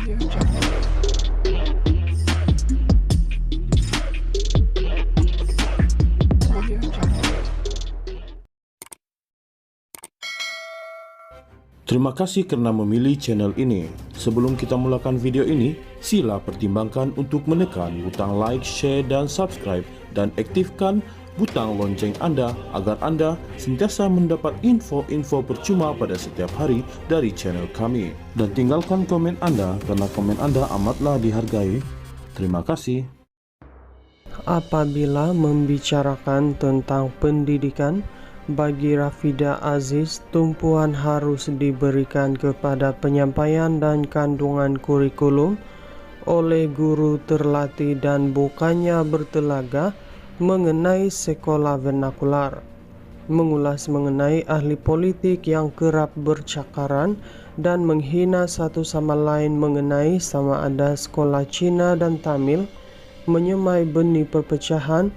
Terima kasih karena memilih channel ini. Sebelum kita mulakan video ini, sila pertimbangkan untuk menekan butang like, share, dan subscribe, dan aktifkan butang lonceng Anda agar Anda sentiasa mendapat info-info percuma pada setiap hari dari channel kami. Dan tinggalkan komen Anda karena komen Anda amatlah dihargai. Terima kasih. Apabila membicarakan tentang pendidikan, bagi Rafida Aziz, tumpuan harus diberikan kepada penyampaian dan kandungan kurikulum oleh guru terlatih dan bukannya bertelaga mengenai sekolah vernakular. Mengulas mengenai ahli politik yang kerap bercakaran dan menghina satu sama lain mengenai sama ada sekolah Cina dan Tamil menyemai benih perpecahan,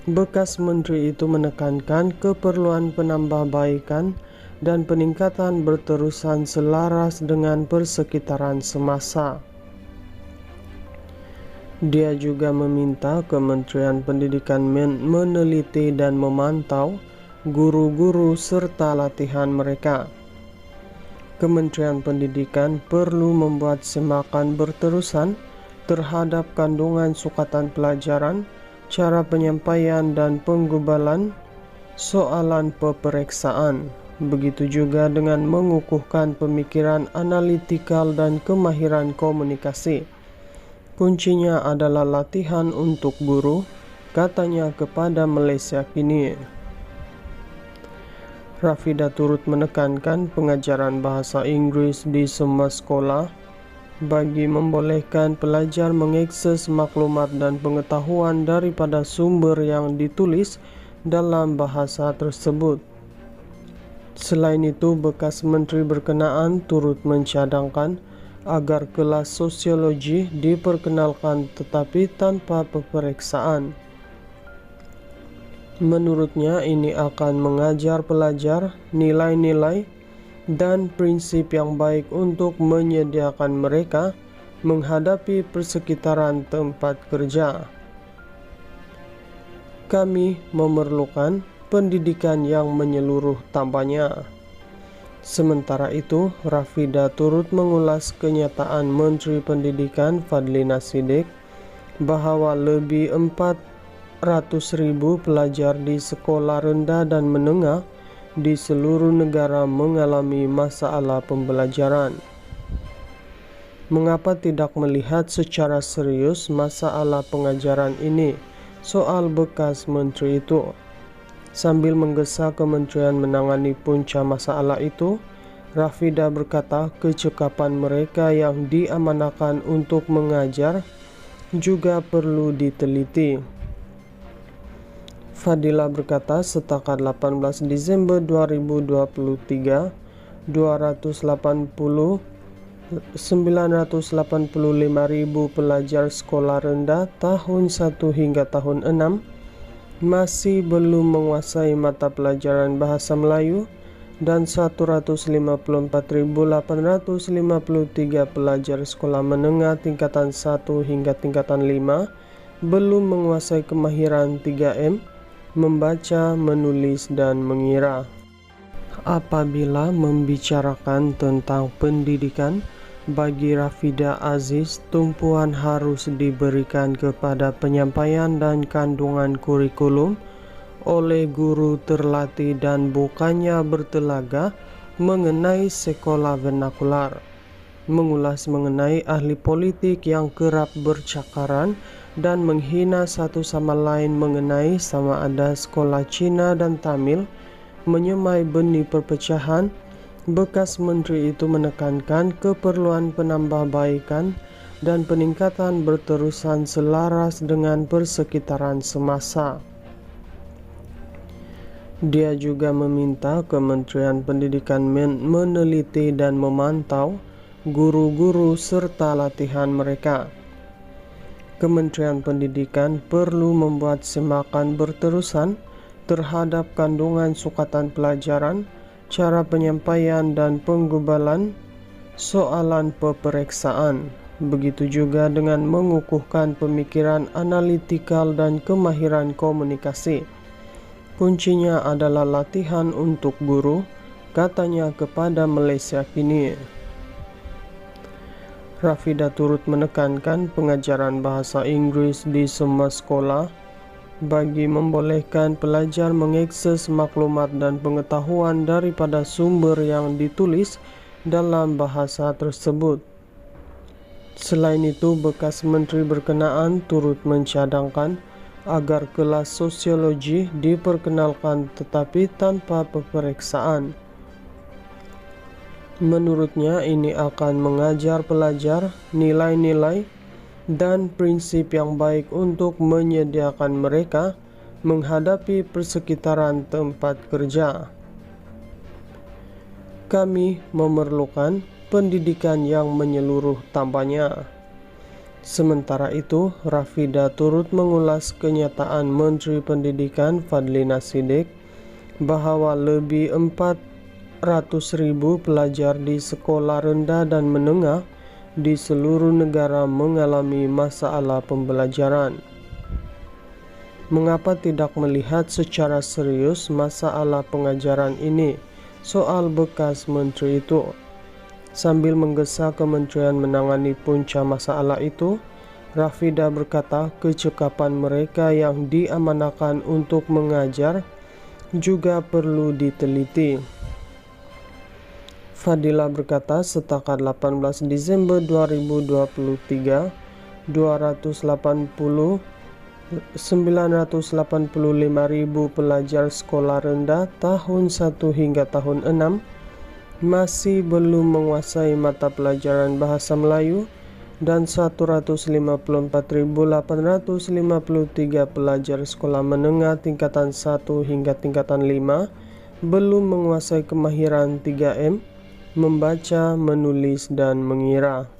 bekas menteri itu menekankan keperluan penambahbaikan dan peningkatan berterusan selaras dengan persekitaran semasa. Dia juga meminta Kementerian Pendidikan meneliti dan memantau guru-guru serta latihan mereka. Kementerian Pendidikan perlu membuat semakan berterusan terhadap kandungan sukatan pelajaran, cara penyampaian dan penggubalan soalan peperiksaan. Begitu juga dengan mengukuhkan pemikiran analitikal dan kemahiran komunikasi. Kuncinya adalah latihan untuk guru, katanya kepada Malaysia Kini. Rafida turut menekankan pengajaran bahasa Inggris di semua sekolah bagi membolehkan pelajar mengakses maklumat dan pengetahuan daripada sumber yang ditulis dalam bahasa tersebut. Selain itu, bekas menteri berkenaan turut mencadangkan agar kelas sosiologi diperkenalkan tetapi tanpa peperiksaan. Menurutnya, ini akan mengajar pelajar nilai-nilai dan prinsip yang baik untuk menyediakan mereka menghadapi persekitaran tempat kerja. Kami memerlukan pendidikan yang menyeluruh, tambahnya. Sementara itu, Rafida turut mengulas kenyataan Menteri Pendidikan Fadlina Siddiq bahwa lebih 400.000 pelajar di sekolah rendah dan menengah di seluruh negara mengalami masalah pembelajaran. Mengapa tidak melihat secara serius masalah pengajaran ini? Soal bekas menteri itu. Sambil menggesa kementerian menangani punca masalah itu, Rafida berkata kecekapan mereka yang diamanahkan untuk mengajar juga perlu diteliti. Fadila berkata setakat 18 Desember 2023, 985.000 pelajar sekolah rendah tahun 1 hingga tahun 6 masih belum menguasai mata pelajaran bahasa Melayu dan 154.853 pelajar sekolah menengah tingkatan 1 hingga tingkatan 5 belum menguasai kemahiran 3M, membaca, menulis, dan mengira. Apabila membicarakan tentang pendidikan, bagi Rafida Aziz, tumpuan harus diberikan kepada penyampaian dan kandungan kurikulum oleh guru terlatih dan bukannya bertelaga mengenai sekolah vernakular. Mengulas mengenai ahli politik yang kerap bercakaran dan menghina satu sama lain mengenai sama ada sekolah Cina dan Tamil menyemai benih perpecahan, bekas menteri itu menekankan keperluan penambahbaikan dan peningkatan berterusan selaras dengan persekitaran semasa. Dia juga meminta Kementerian Pendidikan meneliti dan memantau guru-guru serta latihan mereka. Kementerian Pendidikan perlu membuat semakan berterusan terhadap kandungan sukatan pelajaran, cara penyampaian dan penggubalan soalan peperiksaan. Begitu juga dengan mengukuhkan pemikiran analitikal dan kemahiran komunikasi. Kuncinya adalah latihan untuk guru, katanya kepada Malaysia Kini. Rafida turut menekankan pengajaran bahasa Inggris di semua sekolah bagi membolehkan pelajar mengakses maklumat dan pengetahuan daripada sumber yang ditulis dalam bahasa tersebut. Selain itu, bekas menteri berkenaan turut mencadangkan agar kelas sosiologi diperkenalkan tetapi tanpa peperiksaan. Menurutnya, ini akan mengajar pelajar nilai-nilai dan prinsip yang baik untuk menyediakan mereka menghadapi persekitaran tempat kerja. Kami memerlukan pendidikan yang menyeluruh, tambahnya. Sementara itu, Rafida turut mengulas kenyataan Menteri Pendidikan Fadlina Siddiq bahawa lebih 400,000 pelajar di sekolah rendah dan menengah di seluruh negara mengalami masalah pembelajaran. Mengapa tidak melihat secara serius masalah pengajaran ini? Soal bekas menteri itu. Sambil menggesa kementerian menangani punca masalah itu, Rafida berkata kecekapan mereka yang diamanahkan untuk mengajar juga perlu diteliti. Fadila berkata setakat 18 Disember 2023, 985,000 pelajar sekolah rendah tahun 1 hingga tahun 6 masih belum menguasai mata pelajaran bahasa Melayu dan 154,853 pelajar sekolah menengah tingkatan 1 hingga tingkatan 5 belum menguasai kemahiran 3M, membaca, menulis, dan mengira.